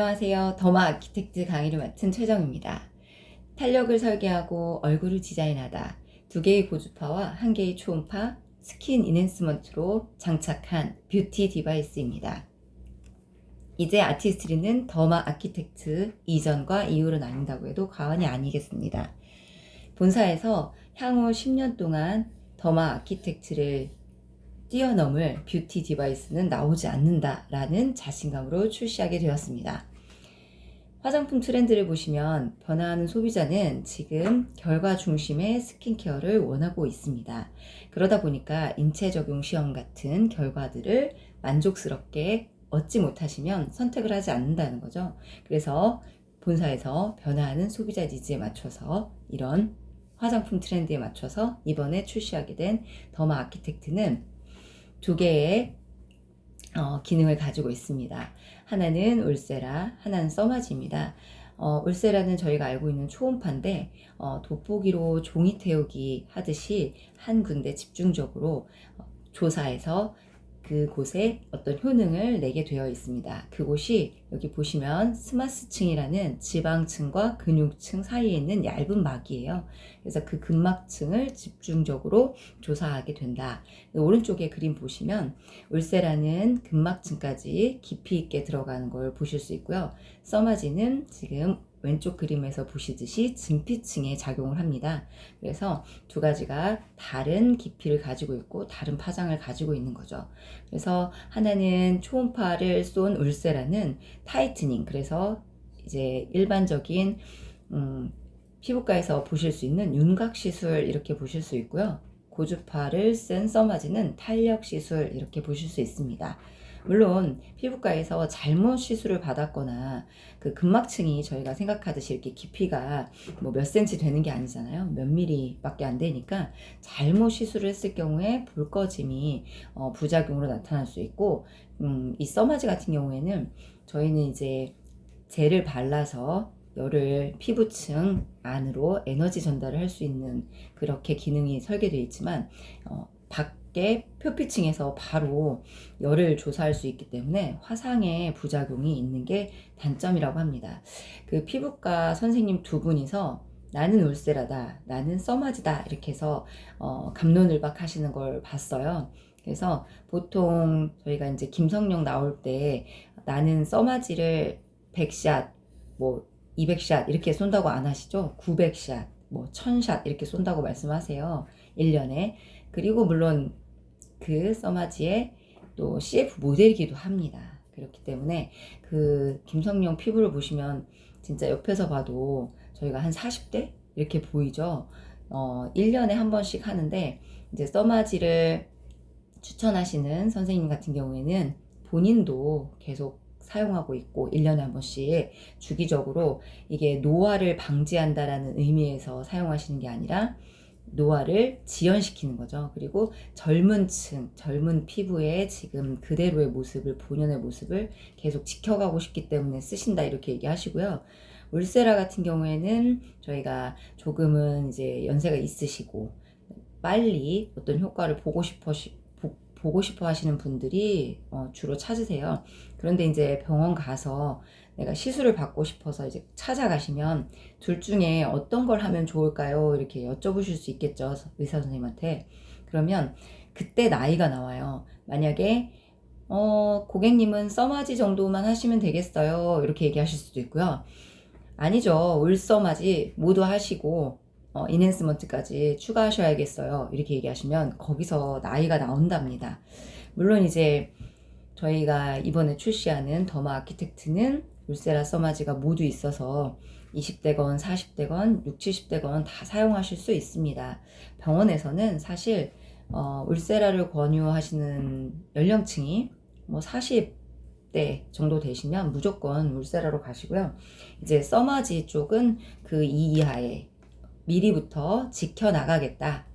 안녕하세요. 더마 아키텍트 강의를 맡은 최정입니다. 탄력을 설계하고 얼굴을 디자인하다. 2개의 고주파와 1개의 초음파 스킨 인핸스먼트로 장착한 뷰티 디바이스입니다. 이제 아티스트리는 더마 아키텍트 이전과 이후로 나뉜다고 해도 과언이 아니겠습니다. 본사에서 향후 10년 동안 더마 아키텍트를 뛰어넘을 뷰티 디바이스는 나오지 않는다라는 자신감으로 출시하게 되었습니다. 화장품 트렌드를 보시면 변화하는 소비자는 지금 결과 중심의 스킨케어를 원하고 있습니다. 그러다 보니까 인체 적용 시험 같은 결과들을 만족스럽게 얻지 못하시면 선택을 하지 않는다는 거죠. 그래서 본사에서 변화하는 소비자 니즈에 맞춰서 이런 화장품 트렌드에 맞춰서 이번에 출시하게 된 더마 아키텍트는 2개의 기능을 가지고 있습니다. 하나는 울세라, 하나는 써마지입니다. 울세라는 저희가 알고 있는 초음파인데 돋보기로 종이 태우기 하듯이 한 군데 집중적으로 조사해서 그곳에 어떤 효능을 내게 되어 있습니다. 그곳이 여기 보시면 스마스층이라는 지방층과 근육층 사이에 있는 얇은 막이에요. 그래서 그 근막층을 집중적으로 조사하게 된다. 오른쪽에 그림 보시면 울세라는 근막층까지 깊이 있게 들어가는 걸 보실 수 있고요. 써마지는 지금 왼쪽 그림에서 보시듯이 진피층에 작용을 합니다. 그래서 2가지가 다른 깊이를 가지고 있고 다른 파장을 가지고 있는 거죠. 그래서 하나는 초음파를 쏜 울세라는 타이트닝, 그래서 이제 일반적인 피부과에서 보실 수 있는 윤곽 시술 이렇게 보실 수 있고요. 고주파를 쓴 써마지는 탄력 시술 이렇게 보실 수 있습니다. 물론 피부과에서 잘못 시술을 받았거나 그 근막층이 저희가 생각하듯이 이렇게 깊이가 뭐 몇 센치 되는 게 아니잖아요. 몇 미리 밖에 안 되니까 잘못 시술을 했을 경우에 볼 꺼짐이 부작용으로 나타날 수 있고, 이 써마지 같은 경우에는 저희는 이제 젤을 발라서 열을 피부층 안으로 에너지 전달을 할 수 있는 그렇게 기능이 설계되어 있지만 밖에 표피층에서 바로 열을 조사할 수 있기 때문에 화상의 부작용이 있는 게 단점이라고 합니다. 그 피부과 선생님 2분이서 나는 울세라다, 나는 써마지다 이렇게 해서 갑론을박 하시는 걸 봤어요. 그래서 보통 저희가 이제 김성령 나올 때 나는 써마지를 100샷, 뭐 200샷 이렇게 쏜다고 안 하시죠? 900샷, 뭐 1000샷 이렇게 쏜다고 말씀하세요. 1년에. 그리고 물론 그 써마지의 또 CF 모델이기도 합니다. 그렇기 때문에 그 김성령 피부를 보시면 진짜 옆에서 봐도 저희가 한 40대 이렇게 보이죠. 1년에 한 번씩 하는데 이제 써마지를 추천하시는 선생님 같은 경우에는 본인도 계속 사용하고 있고 1년에 한 번씩 주기적으로, 이게 노화를 방지한다라는 의미에서 사용하시는 게 아니라 노화를 지연시키는 거죠. 그리고 젊은 층, 젊은 피부의 지금 그대로의 모습을, 본연의 모습을 계속 지켜가고 싶기 때문에 쓰신다 이렇게 얘기하시고요. 울세라 같은 경우에는 저희가 조금은 이제 연세가 있으시고 빨리 어떤 효과를 보고 싶어 하시는 분들이 주로 찾으세요. 그런데 이제 병원 가서 내가 시술을 받고 싶어서 이제 찾아가시면 둘 중에 어떤 걸 하면 좋을까요? 이렇게 여쭤보실 수 있겠죠. 의사 선생님한테. 그러면 그때 나이가 나와요. 만약에 고객님은 써마지 정도만 하시면 되겠어요. 이렇게 얘기하실 수도 있고요. 아니죠. 울써마지 모두 하시고 인핸스먼트까지 추가하셔야겠어요. 이렇게 얘기하시면 거기서 나이가 나온답니다. 물론 이제 저희가 이번에 출시하는 더마 아키텍트는 울세라 써마지가 모두 있어서 20대건 40대건 60, 70대건 다 사용하실 수 있습니다. 병원에서는 사실 울세라를 권유하시는 연령층이 뭐 40대 정도 되시면 무조건 울세라로 가시고요. 이제 써마지 쪽은 그 이하에 미리부터 지켜나가겠다.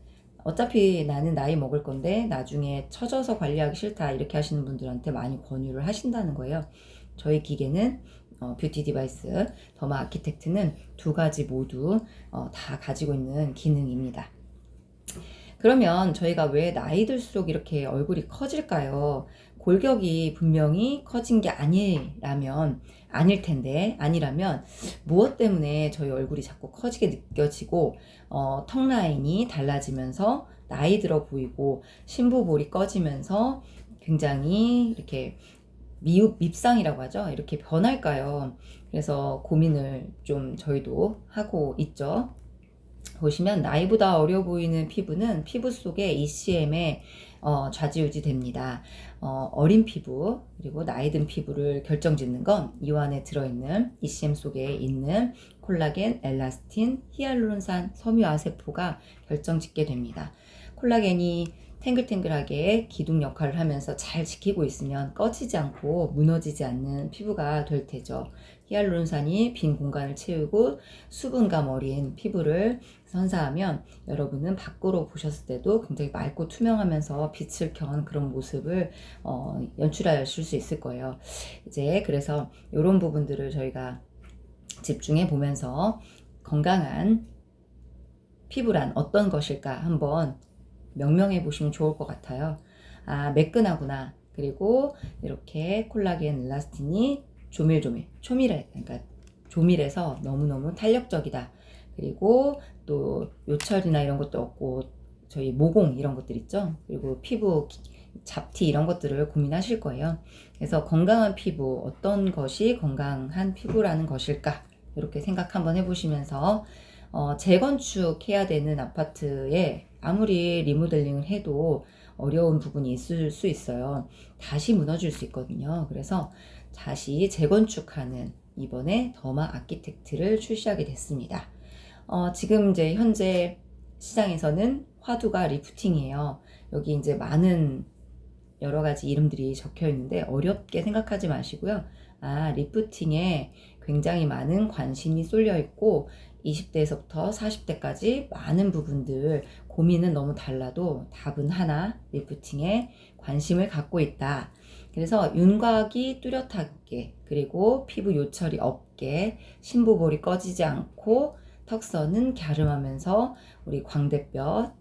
어차피 나는 나이 먹을 건데 나중에 처져서 관리하기 싫다 이렇게 하시는 분들한테 많이 권유를 하신다는 거예요. 저희 기계는 뷰티 디바이스 더마 아키텍트는 2가지 모두 다 가지고 있는 기능입니다. 그러면 저희가 왜 나이 들수록 이렇게 얼굴이 커질까요? 골격이 분명히 커진 게 아니라면 무엇 때문에 저희 얼굴이 자꾸 커지게 느껴지고 턱 라인이 달라지면서 나이 들어 보이고 심부볼이 꺼지면서 굉장히 이렇게 밉상이라고 하죠. 이렇게 변할까요? 그래서 고민을 좀 저희도 하고 있죠. 보시면 나이보다 어려 보이는 피부는 피부 속에 ECM에 좌지우지 됩니다. 어린 피부 그리고 나이 든 피부를 결정짓는 건 이 안에 들어있는 ECM 속에 있는 콜라겐, 엘라스틴, 히알루론산, 섬유아세포가 결정짓게 됩니다. 콜라겐이 탱글탱글하게 기둥 역할을 하면서 잘 지키고 있으면 꺼지지 않고 무너지지 않는 피부가 될 테죠. 히알루론산이 빈 공간을 채우고 수분감 어린 피부를 선사하면 여러분은 밖으로 보셨을 때도 굉장히 맑고 투명하면서 빛을 켠 그런 모습을 연출하실 수 있을 거예요. 이제 그래서 이런 부분들을 저희가 집중해 보면서 건강한 피부란 어떤 것일까 한번 명명해 보시면 좋을 것 같아요. 매끈하구나. 그리고 이렇게 콜라겐, 엘라스틴이 그러니까 조밀해서 너무너무 탄력적이다. 그리고 또 요철이나 이런 것도 없고 저희 모공 이런 것들 있죠. 그리고 피부 잡티 이런 것들을 고민하실 거예요. 그래서 건강한 피부, 어떤 것이 건강한 피부라는 것일까? 이렇게 생각 한번 해보시면서 재건축해야 되는 아파트에 아무리 리모델링을 해도 어려운 부분이 있을 수 있어요. 다시 무너질 수 있거든요. 그래서 다시 재건축하는 이번에 더마 아키텍트를 출시하게 됐습니다. 지금 이제 현재 시장에서는 화두가 리프팅이에요. 여기 이제 많은 여러 가지 이름들이 적혀 있는데 어렵게 생각하지 마시고요. 리프팅에 굉장히 많은 관심이 쏠려 있고 20대에서부터 40대까지 많은 부분들 고민은 너무 달라도 답은 하나, 리프팅에 관심을 갖고 있다. 그래서 윤곽이 뚜렷하게 그리고 피부 요철이 없게 심부볼이 꺼지지 않고 턱선은 갸름하면서 우리 광대뼈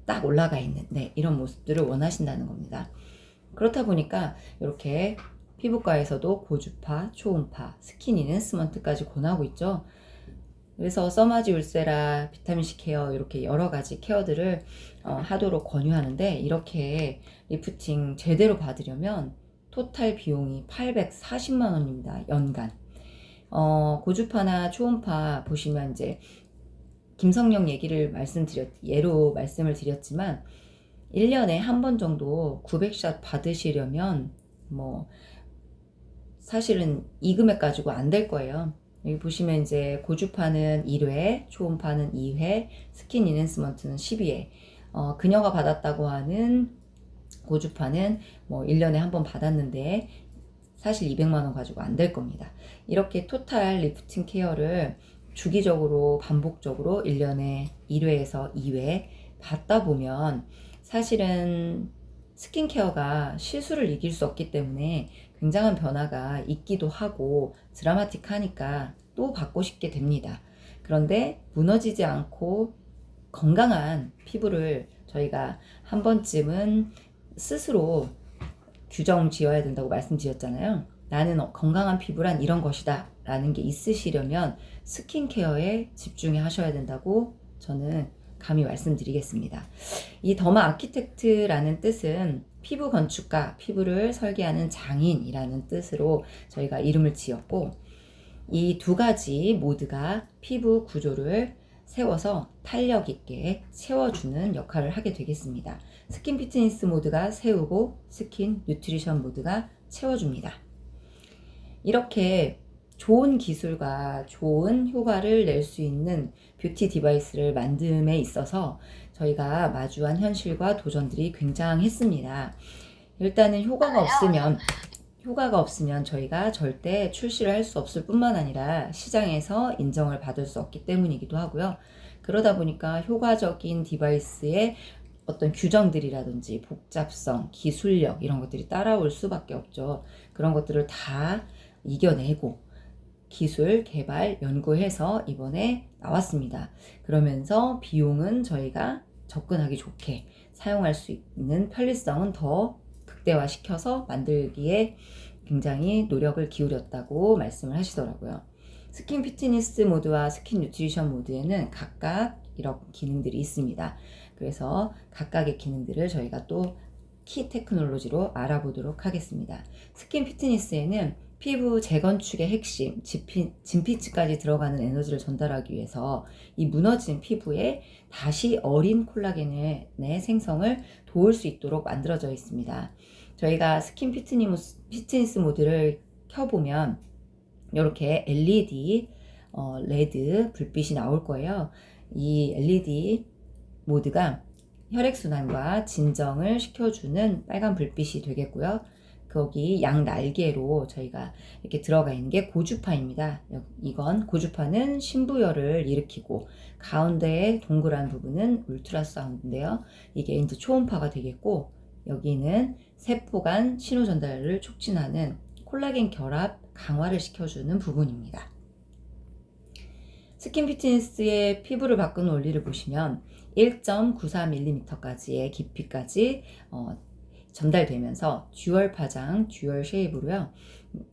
딱 올라가 있는 이런 모습들을 원하신다는 겁니다. 그렇다 보니까 이렇게 피부과에서도 고주파, 초음파, 스킨 인핸스먼트까지 권하고 있죠. 그래서 써마지 울세라, 비타민C 케어 이렇게 여러 가지 케어들을 하도록 권유하는데 이렇게 리프팅 제대로 받으려면 토탈 비용이 840만 원입니다. 연간. 고주파나 초음파 보시면 이제 김성령 얘기를 예로 말씀을 드렸지만 1년에 한 번 정도 900샷 받으시려면 사실은 이 금액 가지고 안 될 거예요. 여기 보시면 이제 고주파는 1회, 초음파는 2회, 스킨 인핸스먼트는 12회. 그녀가 받았다고 하는 고주파는 1년에 한 번 받았는데 사실 200만 원 가지고 안 될 겁니다. 이렇게 토탈 리프팅 케어를 주기적으로 반복적으로 1년에 1회에서 2회 받다 보면 사실은 스킨케어가 실수를 이길 수 없기 때문에 굉장한 변화가 있기도 하고 드라마틱하니까 또 받고 싶게 됩니다. 그런데 무너지지 않고 건강한 피부를 저희가 한 번쯤은 스스로 규정 지어야 된다고 말씀드렸잖아요. 나는 건강한 피부란 이런 것이다 라는 게 있으시려면 스킨케어에 집중해 하셔야 된다고 저는 감히 말씀드리겠습니다. 이 더마 아키텍트라는 뜻은 피부 건축가, 피부를 설계하는 장인이라는 뜻으로 저희가 이름을 지었고 이 두 가지 모드가 피부 구조를 세워서 탄력 있게 채워주는 역할을 하게 되겠습니다. 스킨 피트니스 모드가 세우고 스킨 뉴트리션 모드가 채워줍니다. 이렇게 좋은 기술과 좋은 효과를 낼 수 있는 뷰티 디바이스를 만듦에 있어서 저희가 마주한 현실과 도전들이 굉장했습니다. 일단은 효과가 없으면 저희가 절대 출시를 할 수 없을 뿐만 아니라 시장에서 인정을 받을 수 없기 때문이기도 하고요. 그러다 보니까 효과적인 디바이스의 어떤 규정들이라든지 복잡성, 기술력 이런 것들이 따라올 수밖에 없죠. 그런 것들을 다 이겨내고 기술, 개발, 연구해서 이번에 나왔습니다. 그러면서 비용은 저희가 접근하기 좋게 사용할 수 있는 편리성은 더 극대화시켜서 만들기에 굉장히 노력을 기울였다고 말씀을 하시더라고요. 스킨 피트니스 모드와 스킨 뉴트리션 모드에는 각각 이런 기능들이 있습니다. 그래서 각각의 기능들을 저희가 또 키 테크놀로지로 알아보도록 하겠습니다. 스킨 피트니스에는 피부 재건축의 핵심, 진피층까지 들어가는 에너지를 전달하기 위해서 이 무너진 피부에 다시 어린 콜라겐의 생성을 도울 수 있도록 만들어져 있습니다. 저희가 스킨 피트니스 모드를 켜보면 이렇게 LED, 레드 불빛이 나올 거예요. 이 LED 모드가 혈액순환과 진정을 시켜주는 빨간 불빛이 되겠고요. 거기 양 날개로 저희가 이렇게 들어가 있는 게 고주파입니다. 이건 고주파는 심부열을 일으키고 가운데에 동그란 부분은 울트라사운드인데요. 이게 이제 초음파가 되겠고 여기는 세포 간 신호 전달을 촉진하는 콜라겐 결합 강화를 시켜주는 부분입니다. 스킨 피트니스의 피부를 바꾸는 원리를 보시면 1.94mm까지의 깊이까지 전달되면서 듀얼 파장, 듀얼 쉐입으로요.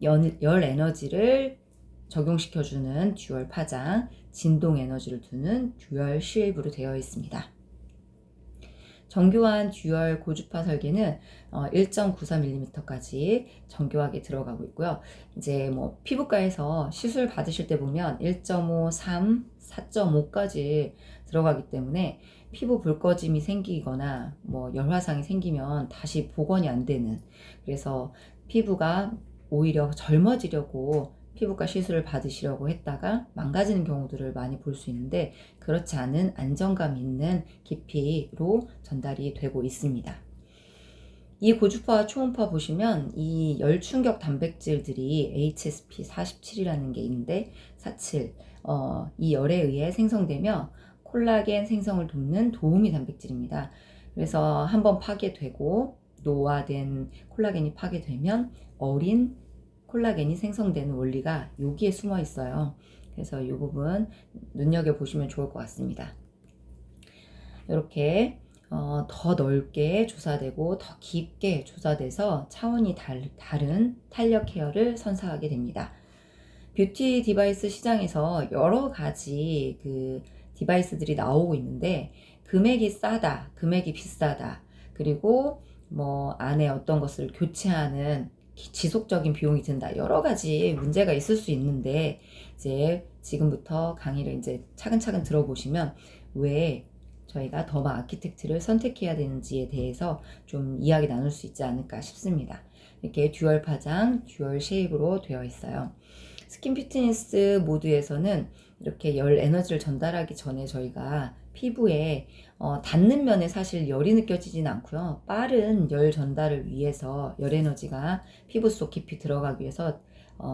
열 에너지를 적용시켜주는 듀얼 파장, 진동 에너지를 두는 듀얼 쉐입으로 되어 있습니다. 정교한 듀얼 고주파 설계는 1.94mm까지 정교하게 들어가고 있고요. 이제 뭐 피부과에서 시술 받으실 때 보면 1.5, 3, 4.5까지 들어가기 때문에 피부 붉어짐이 생기거나 뭐 열화상이 생기면 다시 복원이 안 되는, 그래서 피부가 오히려 젊어지려고 피부과 시술을 받으시려고 했다가 망가지는 경우들을 많이 볼 수 있는데 그렇지 않은 안정감 있는 깊이로 전달이 되고 있습니다. 이 고주파와 초음파 보시면 이 열충격 단백질들이 HSP47이라는 게 있는데 47, 이 열에 의해 생성되며 콜라겐 생성을 돕는 도우미 단백질입니다. 그래서 한번 파괴되고 노화된 콜라겐이 파괴되면 어린 콜라겐이 생성되는 원리가 여기에 숨어 있어요. 그래서 이 부분 눈여겨보시면 좋을 것 같습니다. 이렇게 더 넓게 조사되고 더 깊게 조사돼서 차원이 다른 탄력 헤어를 선사하게 됩니다. 뷰티 디바이스 시장에서 여러 가지 그 디바이스들이 나오고 있는데 금액이 싸다, 금액이 비싸다, 그리고 뭐 안에 어떤 것을 교체하는 지속적인 비용이 든다, 여러 가지 문제가 있을 수 있는데 이제 지금부터 강의를 이제 차근차근 들어보시면 왜 저희가 더마 아키텍트를 선택해야 되는지에 대해서 좀 이야기 나눌 수 있지 않을까 싶습니다. 이렇게 듀얼 파장, 듀얼 쉐입으로 되어 있어요. 스킨 피트니스 모드에서는 이렇게 열 에너지를 전달하기 전에 저희가 피부에 닿는 면에 사실 열이 느껴지진 않고요. 빠른 열 전달을 위해서 열 에너지가 피부 속 깊이 들어가기 위해서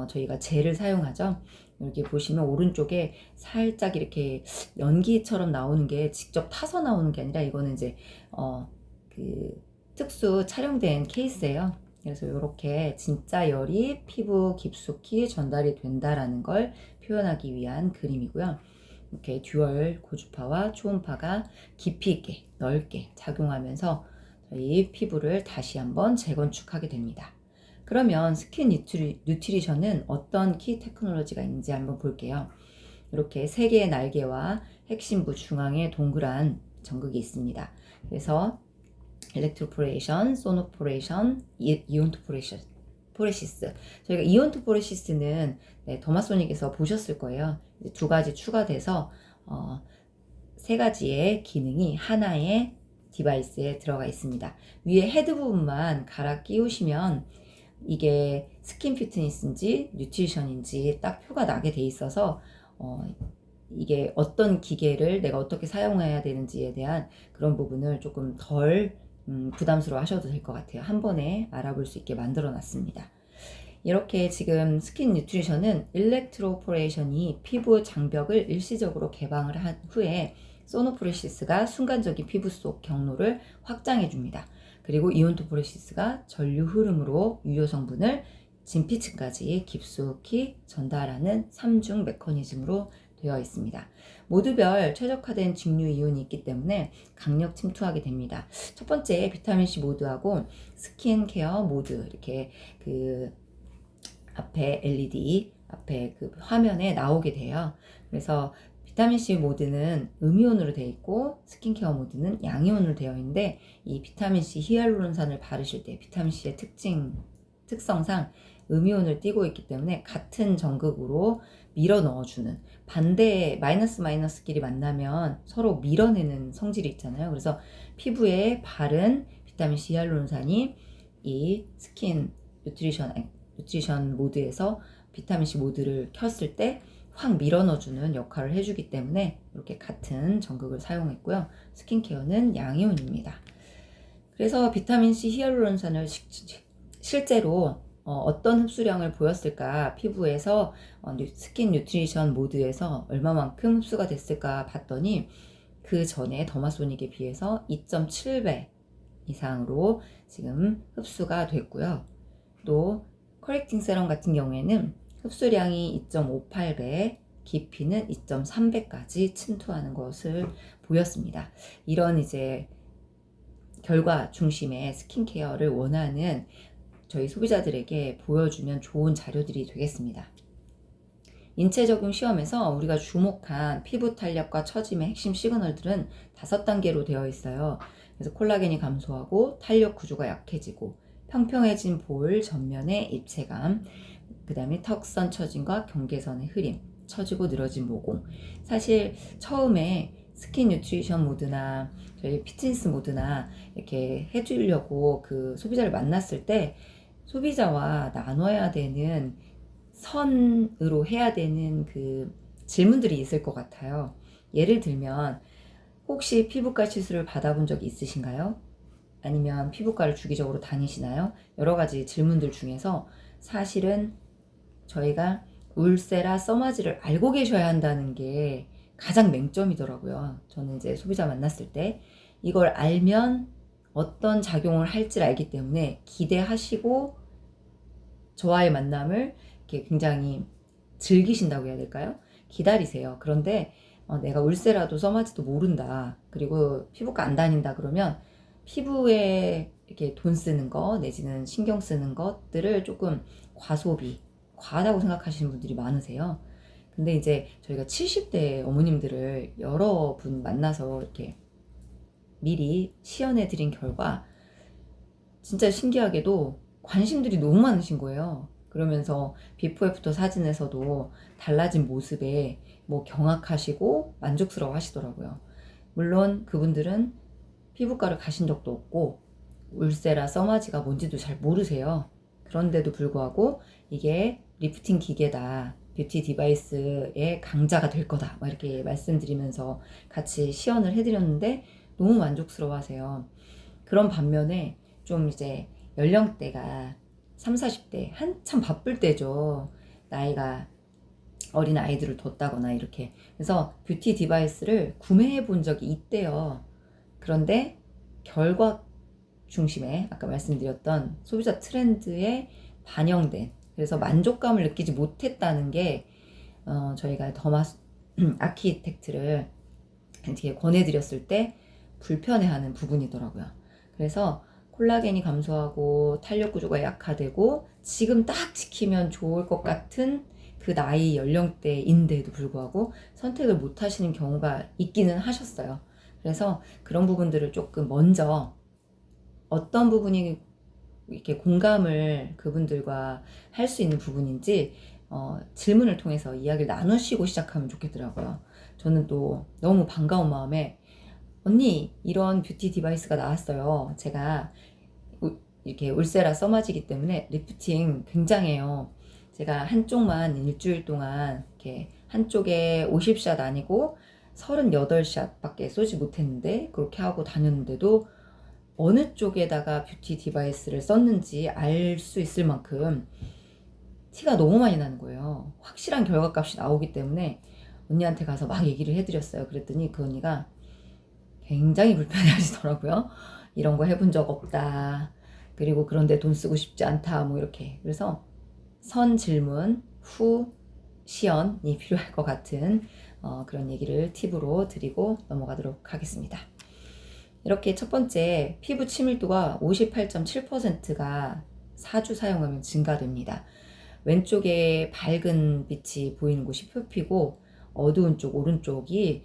저희가 젤을 사용하죠. 여기 보시면 오른쪽에 살짝 이렇게 연기처럼 나오는 게 직접 타서 나오는 게 아니라 이거는 이제 그 특수 촬영된 케이스예요. 그래서 이렇게 진짜 열이 피부 깊숙이 전달이 된다라는 걸 표현하기 위한 그림이고요. 이렇게 듀얼 고주파와 초음파가 깊이 있게 넓게 작용하면서 저희 피부를 다시 한번 재건축하게 됩니다. 그러면 스킨 뉴트리션은 어떤 키 테크놀로지가 있는지 한번 볼게요. 이렇게 세 개의 날개와 핵심부 중앙에 동그란 전극이 있습니다. 그래서 일렉트로포레이션, 소노포레이션, 이온토포레시스. 저희가 이온토포레시스는 더마소닉에서 보셨을 거예요. 두 가지 추가돼서 세 가지의 기능이 하나의 디바이스에 들어가 있습니다. 위에 헤드 부분만 갈아 끼우시면 이게 스킨 피트니스인지 뉴트리션인지 딱 표가 나게 돼 있어서 이게 어떤 기계를 내가 어떻게 사용해야 되는지에 대한 그런 부분을 조금 덜 부담스러워 하셔도 될 것 같아요. 한 번에 알아볼 수 있게 만들어 놨습니다. 이렇게 지금 스킨 뉴트리션은 일렉트로포레이션이 피부 장벽을 일시적으로 개방을 한 후에 소노포레시스가 순간적인 피부 속 경로를 확장해 줍니다. 그리고 이온토포레시스가 전류 흐름으로 유효 성분을 진피층까지 깊숙이 전달하는 3중 메커니즘으로 되어 있습니다. 모드별 최적화된 직류 이온이 있기 때문에 강력 침투하게 됩니다. 첫 번째 비타민C 모드하고 스킨케어 모드, 이렇게 그 앞에 LED, 앞에 그 화면에 나오게 돼요. 그래서 비타민C 모드는 음이온으로 되어 있고 스킨케어 모드는 양이온으로 되어 있는데, 이 비타민C 히알루론산을 바르실 때 비타민C의 특성상 음이온을 띠고 있기 때문에 같은 전극으로 밀어 넣어주는, 반대의 마이너스 마이너스끼리 만나면 서로 밀어내는 성질이 있잖아요. 그래서 피부에 바른 비타민C 히알루론산이 이 스킨 뉴트리션 모드에서 비타민C 모드를 켰을 때 확 밀어 넣어주는 역할을 해주기 때문에 이렇게 같은 전극을 사용했고요. 스킨케어는 양이온입니다. 그래서 비타민C 히알루론산을 실제로 어떤 흡수량을 보였을까, 피부에서 스킨 뉴트리션 모드에서 얼마만큼 흡수가 됐을까 봤더니 그 전에 더마소닉에 비해서 2.7배 이상으로 지금 흡수가 됐고요. 또 커렉팅 세럼 같은 경우에는 흡수량이 2.58배, 깊이는 2.3배까지 침투하는 것을 보였습니다. 이런 이제 결과 중심의 스킨케어를 원하는 저희 소비자들에게 보여주면 좋은 자료들이 되겠습니다. 인체 적용 시험에서 우리가 주목한 피부 탄력과 처짐의 핵심 시그널들은 5단계로 되어 있어요. 그래서 콜라겐이 감소하고 탄력 구조가 약해지고, 평평해진 볼 전면의 입체감, 그 다음에 턱선 처짐과 경계선의 흐림, 처지고 늘어진 모공. 사실 처음에 스킨 뉴트리션 모드나 저희 피트니스 모드나 이렇게 해주려고 그 소비자를 만났을 때 소비자와 나눠야 되는, 선으로 해야 되는 그 질문들이 있을 것 같아요. 예를 들면, 혹시 피부과 시술을 받아본 적이 있으신가요? 아니면 피부과를 주기적으로 다니시나요? 여러 가지 질문들 중에서 사실은 저희가 울세라 써마지를 알고 계셔야 한다는 게 가장 맹점이더라고요. 저는 이제 소비자 만났을 때 이걸 알면 어떤 작용을 할지를 알기 때문에 기대하시고 저와의 만남을 이렇게 굉장히 즐기신다고 해야 될까요? 기다리세요. 그런데 내가 울세라도 써마지도 모른다, 그리고 피부과 안 다닌다 그러면 피부에 이렇게 돈 쓰는 거 내지는 신경 쓰는 것들을 조금 과하다고 생각하시는 분들이 많으세요. 근데 이제 저희가 70대 어머님들을 여러 분 만나서 이렇게 미리 시연해 드린 결과 진짜 신기하게도 관심들이 너무 많으신 거예요. 그러면서 비포 애프터 사진에서도 달라진 모습에 뭐 경악하시고 만족스러워 하시더라고요. 물론 그분들은 피부과를 가신 적도 없고 울세라 써마지가 뭔지도 잘 모르세요. 그런데도 불구하고 이게 리프팅 기계다, 뷰티 디바이스의 강자가 될 거다, 막 이렇게 말씀드리면서 같이 시연을 해드렸는데 너무 만족스러워 하세요. 그런 반면에 좀 이제 연령대가 30, 40대 한참 바쁠 때죠. 나이가 어린 아이들을 뒀다거나 이렇게. 그래서 뷰티 디바이스를 구매해 본 적이 있대요. 그런데 결과 중심에 아까 말씀드렸던 소비자 트렌드에 반영된, 그래서 만족감을 느끼지 못했다는 게 저희가 아키텍트를 이렇게 권해드렸을 때 불편해하는 부분이더라고요. 그래서 콜라겐이 감소하고 탄력 구조가 약화되고 지금 딱 지키면 좋을 것 같은 그 나이 연령대인데도 불구하고 선택을 못 하시는 경우가 있기는 하셨어요. 그래서 그런 부분들을 조금 먼저 어떤 부분이 이렇게 공감을 그분들과 할 수 있는 부분인지 질문을 통해서 이야기를 나누시고 시작하면 좋겠더라고요. 저는 또 너무 반가운 마음에 언니 이런 뷰티 디바이스가 나왔어요. 제가 이렇게 울세라 써마지기 때문에 리프팅 굉장해요. 제가 한쪽만 일주일 동안 이렇게 한쪽에 50샷 아니고 38샷 밖에 쏘지 못했는데 그렇게 하고 다녔는데도 어느 쪽에다가 뷰티 디바이스를 썼는지 알 수 있을 만큼 티가 너무 많이 나는 거예요. 확실한 결과값이 나오기 때문에 언니한테 가서 막 얘기를 해드렸어요. 그랬더니 그 언니가 굉장히 불편해 하시더라고요. 이런 거 해본 적 없다. 그리고 그런데 돈 쓰고 싶지 않다. 뭐 이렇게. 그래서 선 질문 후 시연이 필요할 것 같은 그런 얘기를 팁으로 드리고 넘어가도록 하겠습니다. 이렇게 첫 번째, 피부 치밀도가 58.7%가 4주 사용하면 증가됩니다. 왼쪽에 밝은 빛이 보이는 곳이 표피고 어두운 쪽 오른쪽이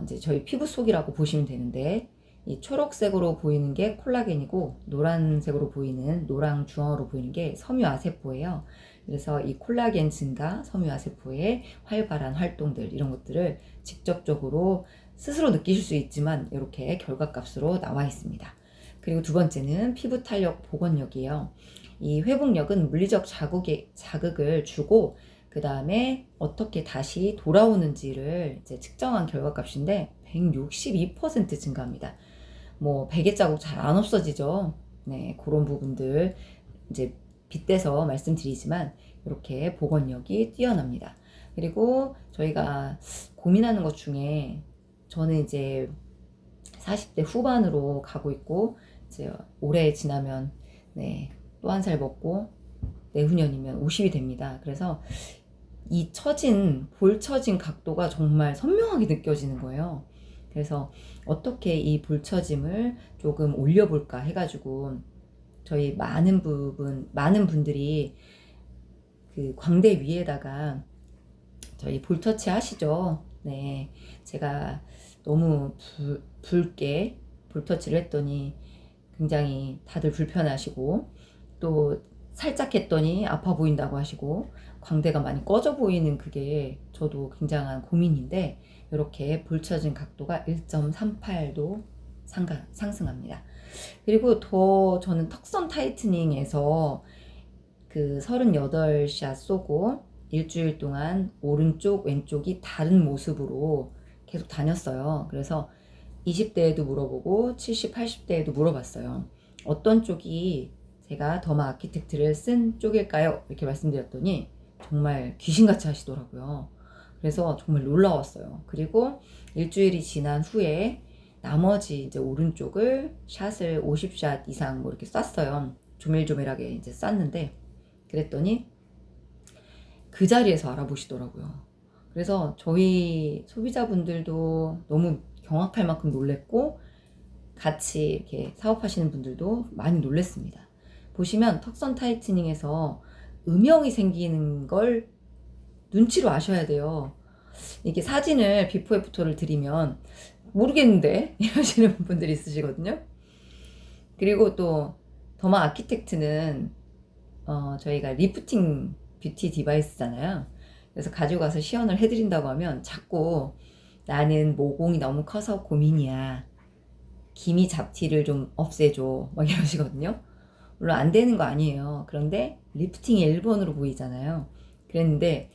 이제 저희 피부 속이라고 보시면 되는데, 이 초록색으로 보이는 게 콜라겐이고 노란색으로 보이는 노랑 중앙으로 보이는 게 섬유아세포예요. 그래서 이 콜라겐 증가, 섬유아세포의 활발한 활동들, 이런 것들을 직접적으로 스스로 느끼실 수 있지만 이렇게 결과값으로 나와 있습니다. 그리고 두 번째는 피부 탄력 복원력이에요. 이 회복력은 물리적 자극을 주고 그 다음에 어떻게 다시 돌아오는지를 이제 측정한 결과값인데 162% 증가합니다. 뭐 베개 자국 잘 안 없어지죠. 네, 그런 부분들 이제 빗대서 말씀드리지만 이렇게 복원력이 뛰어납니다. 그리고 저희가 고민하는 것 중에 저는 이제 40대 후반으로 가고 있고 이제 올해 지나면 네, 또 한 살 먹고 내후년이면 50이 됩니다. 그래서 이 볼 처진 각도가 정말 선명하게 느껴지는 거예요. 그래서 어떻게 이 볼 처짐을 조금 올려볼까 해가지고 저희 많은 분들이 그 광대 위에다가 저희 볼터치 하시죠. 네, 제가 너무 붉게 볼터치를 했더니 굉장히 다들 불편하시고 또 살짝 했더니 아파 보인다고 하시고 광대가 많이 꺼져 보이는 그게 저도 굉장한 고민인데 이렇게 볼처진 각도가 1.38도 상승합니다. 그리고 더 저는 턱선 타이트닝에서 그 38샷 쏘고 일주일 동안 오른쪽 왼쪽이 다른 모습으로 계속 다녔어요. 그래서 20대에도 물어보고 70, 80대에도 물어봤어요. 어떤 쪽이 제가 더마 아키텍트를 쓴 쪽일까요? 이렇게 말씀드렸더니 정말 귀신같이 하시더라고요. 그래서 정말 놀라웠어요. 그리고 일주일이 지난 후에 나머지 이제 오른쪽을 샷을 50샷 이상 뭐 이렇게 쐈어요. 조밀조밀하게 이제 쐈는데 그랬더니 그 자리에서 알아보시더라고요. 그래서 저희 소비자분들도 너무 경악할 만큼 놀랬고 같이 이렇게 사업하시는 분들도 많이 놀랬습니다. 보시면 턱선 타이트닝에서 음영이 생기는 걸 눈치로 아셔야 돼요. 이게 사진을 비포 애프터를 드리면 모르겠는데 이러시는 분들이 있으시거든요. 그리고 또 더마 아키텍트는 저희가 리프팅 뷰티 디바이스잖아요. 그래서 가져가서 시연을 해드린다고 하면 자꾸 나는 모공이 너무 커서 고민이야. 기미 잡티를 좀 없애줘. 막 이러시거든요. 물론 안 되는 거 아니에요. 그런데 리프팅이 1번으로 보이잖아요. 그랬는데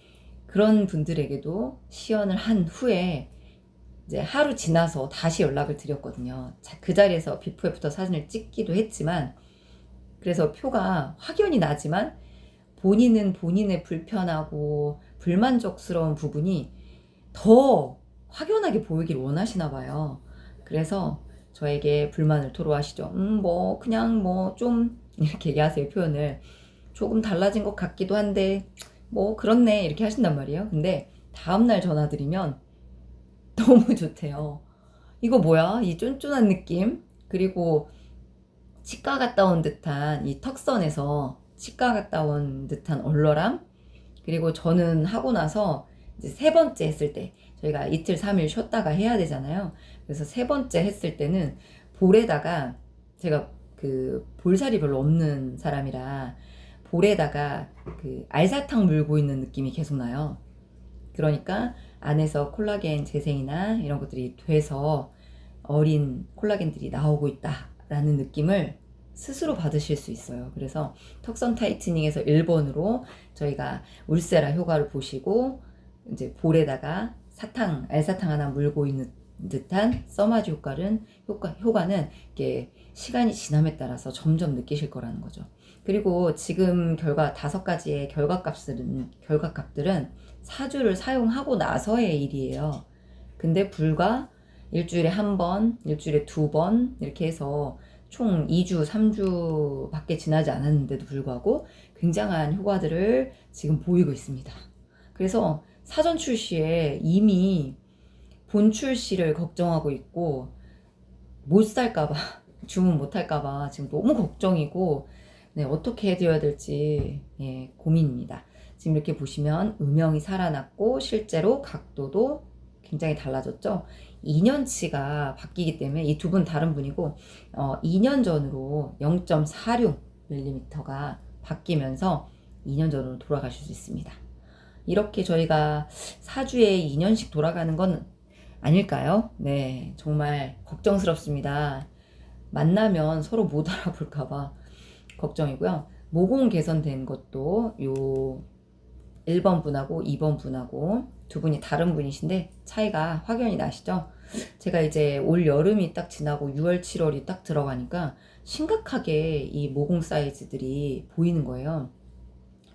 그런 분들에게도 시연을 한 후에 이제 하루 지나서 다시 연락을 드렸거든요. 그 자리에서 비포 애프터 사진을 찍기도 했지만 그래서 표가 확연히 나지만 본인은 본인의 불편하고 불만족스러운 부분이 더 확연하게 보이길 원하시나 봐요. 그래서 저에게 불만을 토로하시죠. 뭐 그냥 뭐 좀 이렇게 얘기하세요. 표현을 조금 달라진 것 같기도 한데 뭐 그렇네 이렇게 하신단 말이에요. 근데 다음날 전화드리면 너무 좋대요. 이거 뭐야? 이 쫀쫀한 느낌, 그리고 치과 갔다 온 듯한 이 턱선에서 치과 갔다 온 듯한 얼얼함, 그리고 저는 하고 나서 이제 세 번째 했을 때 저희가 이틀 3일 쉬었다가 해야 되잖아요. 그래서 세 번째 했을 때는 볼에다가 제가 그 볼살이 별로 없는 사람이라 볼에다가 그 알사탕 물고 있는 느낌이 계속 나요. 그러니까 안에서 콜라겐 재생이나 이런 것들이 돼서 어린 콜라겐들이 나오고 있다라는 느낌을 스스로 받으실 수 있어요. 그래서 턱선 타이트닝에서 1번으로 저희가 울세라 효과를 보시고 이제 볼에다가 알사탕 하나 물고 있는 듯한 써마지 효과는 이게 시간이 지남에 따라서 점점 느끼실 거라는 거죠. 그리고 지금 5가지의 결과값들은 4주를 사용하고 나서의 일이에요. 근데 불과 일주일에 1번, 일주일에 2번 이렇게 해서 총 2주, 3주 밖에 지나지 않았는데도 불구하고 굉장한 효과들을 지금 보이고 있습니다. 그래서 사전 출시에 이미 본 출시를 걱정하고 있고 못 살까봐 주문 못 할까봐 지금 너무 걱정이고 네, 어떻게 해드려야 될지 예, 고민입니다. 지금 이렇게 보시면 음영이 살아났고 실제로 각도도 굉장히 달라졌죠. 2년치가 바뀌기 때문에 이 두 분 다른 분이고 2년 전으로 0.46mm가 바뀌면서 2년 전으로 돌아가실 수 있습니다. 이렇게 저희가 4주에 2년씩 돌아가는 건 아닐까요? 네, 정말 걱정스럽습니다. 만나면 서로 못 알아볼까봐 걱정이고요. 모공 개선된 것도 요 1번 분하고 2번 분하고 두 분이 다른 분이신데 차이가 확연히 나시죠? 제가 이제 올 여름이 딱 지나고 6월, 7월이 딱 들어가니까 심각하게 이 모공 사이즈들이 보이는 거예요.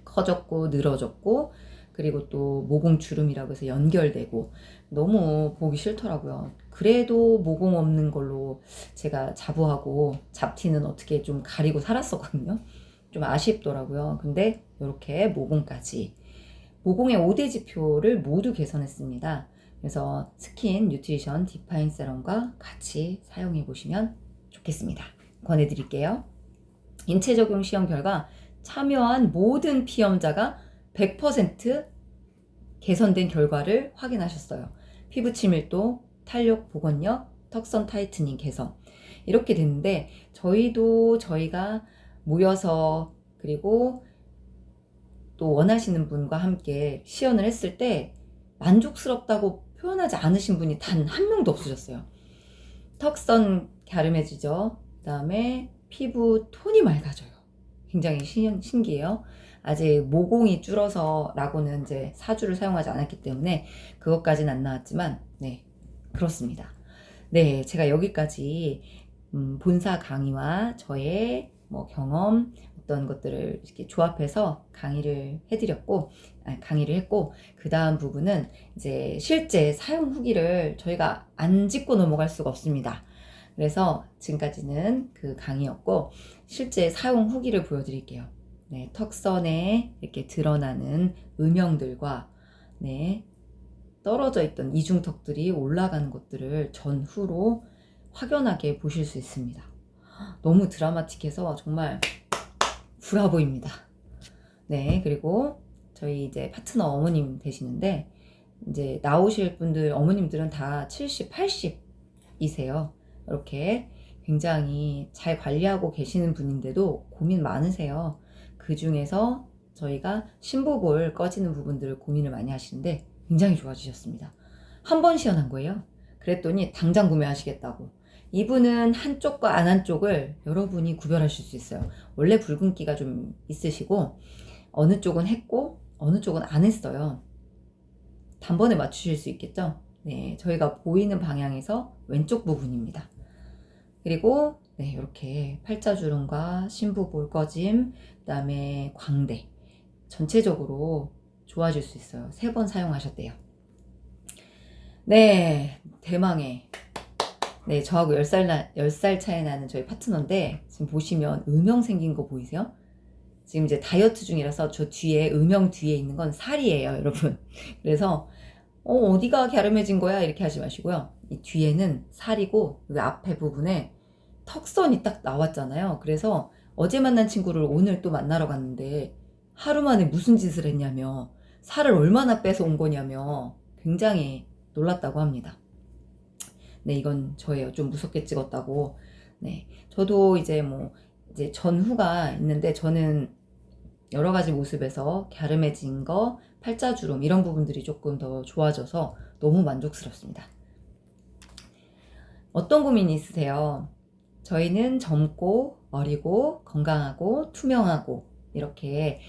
커졌고 늘어졌고 그리고 또 모공 주름이라고 해서 연결되고 너무 보기 싫더라고요. 그래도 모공 없는 걸로 제가 자부하고 잡티는 어떻게 좀 가리고 살았었거든요. 좀 아쉽더라고요. 근데 이렇게 모공까지 모공의 5대 지표를 모두 개선했습니다. 그래서 스킨 뉴트리션 디파인 세럼과 같이 사용해 보시면 좋겠습니다. 권해드릴게요. 인체 적용 시험 결과 참여한 모든 피험자가 100% 개선된 결과를 확인하셨어요. 피부 치밀도, 탄력 복원력, 턱선 타이트닝 개선 이렇게 됐는데 저희가 모여서 그리고 또 원하시는 분과 함께 시연을 했을 때 만족스럽다고 표현하지 않으신 분이 단 한 명도 없으셨어요. 턱선 갸름해지죠. 그 다음에 피부 톤이 맑아져요. 굉장히 신기해요. 아직 모공이 줄어서 라고는 이제 사주를 사용하지 않았기 때문에 그것까지는 안 나왔지만 네, 그렇습니다. 네, 제가 여기까지 본사 강의와 저의 뭐 경험 어떤 것들을 이렇게 조합해서 강의를 했고 그 다음 부분은 이제 실제 사용 후기를 저희가 안 짚고 넘어갈 수가 없습니다. 그래서 지금까지는 그 강의였고 실제 사용 후기를 보여드릴게요. 네, 턱선에 이렇게 드러나는 음영들과 네, 떨어져 있던 이중턱들이 올라가는 것들을 전후로 확연하게 보실 수 있습니다. 너무 드라마틱해서 정말 불아 보입니다. 네, 그리고 저희 이제 파트너 어머님 되시는데 이제 나오실 분들 어머님들은 다 70, 80이세요. 이렇게 굉장히 잘 관리하고 계시는 분인데도 고민 많으세요. 그 중에서 저희가 신부볼 꺼지는 부분들을 고민을 많이 하시는데 굉장히 좋아지셨습니다. 한 번 시연한 거예요. 그랬더니 당장 구매하시겠다고. 이분은 한쪽과 안 한쪽을 여러분이 구별하실 수 있어요. 원래 붉은기가 좀 있으시고 어느 쪽은 했고 어느 쪽은 안 했어요. 단번에 맞추실 수 있겠죠? 네, 저희가 보이는 방향에서 왼쪽 부분입니다. 그리고 네, 이렇게 팔자주름과 신부볼 꺼짐, 그 다음에 광대 전체적으로 좋아질 수 있어요. 3번 사용하셨대요. 네, 대망의 네, 저하고 10살 차이 나는 저희 파트너인데 지금 보시면 음영 생긴 거 보이세요? 지금 이제 다이어트 중이라서 저 뒤에 음영 뒤에 있는 건 살이에요, 여러분. 그래서 어디가 갸름해진 거야? 이렇게 하지 마시고요. 이 뒤에는 살이고 여기 앞에 부분에 턱선이 딱 나왔잖아요. 그래서 어제 만난 친구를 오늘 또 만나러 갔는데 하루 만에 무슨 짓을 했냐며 살을 얼마나 빼서 온 거냐며 굉장히 놀랐다고 합니다. 네, 이건 저예요. 좀 무섭게 찍었다고. 네, 저도 이제 이제 전후가 있는데 저는 여러 가지 모습에서 갸름해진 거, 팔자주름 이런 부분들이 조금 더 좋아져서 너무 만족스럽습니다. 어떤 고민이 있으세요? 저희는 젊고 어리고 건강하고 투명하고 이렇게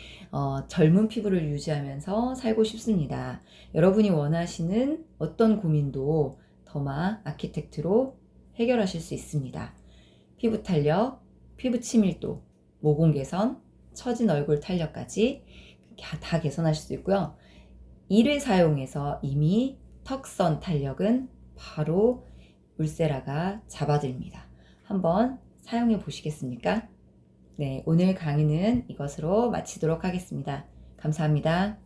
젊은 피부를 유지하면서 살고 싶습니다. 여러분이 원하시는 어떤 고민도 더마 아키텍트로 해결하실 수 있습니다. 피부 탄력, 피부 치밀도, 모공 개선, 처진 얼굴 탄력까지 다 개선하실 수 있고요. 1회 사용해서 이미 턱선 탄력은 바로 울세라가 잡아드립니다. 한번 사용해 보시겠습니까? 네, 오늘 강의는 이것으로 마치도록 하겠습니다. 감사합니다.